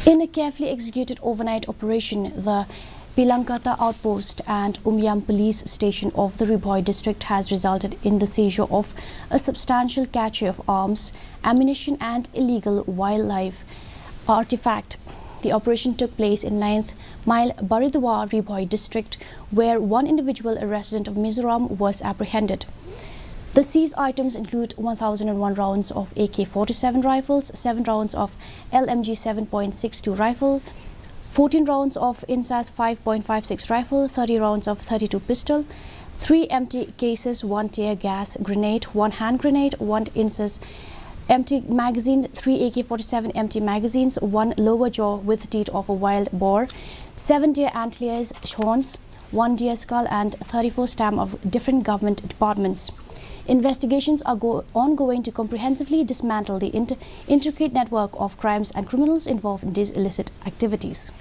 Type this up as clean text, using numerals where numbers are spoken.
In a carefully executed overnight operation, the Pilankata outpost and Umyam police station of the Bhoi district has resulted in the seizure of a substantial cache of arms, ammunition and illegal wildlife artifact. The operation took place in 9th Mile Baridwar Bhoi district, where one individual, a resident of Mizoram, was apprehended. The seized items include 1,001 rounds of AK-47 rifles, 7 rounds of LMG 7.62 rifle, 14 rounds of INSAS 5.56 rifle, 30 rounds of 32 pistol, 3 empty cases, 1 tear gas grenade, 1 hand grenade, 1 INSAS empty magazine, 3 AK-47 empty magazines, 1 lower jaw with teeth of a wild boar, 7 deer antlers, horns, 1 deer skull and 34 stamp of different government departments. Investigations are ongoing to comprehensively dismantle the intricate network of crimes and criminals involved in these illicit activities.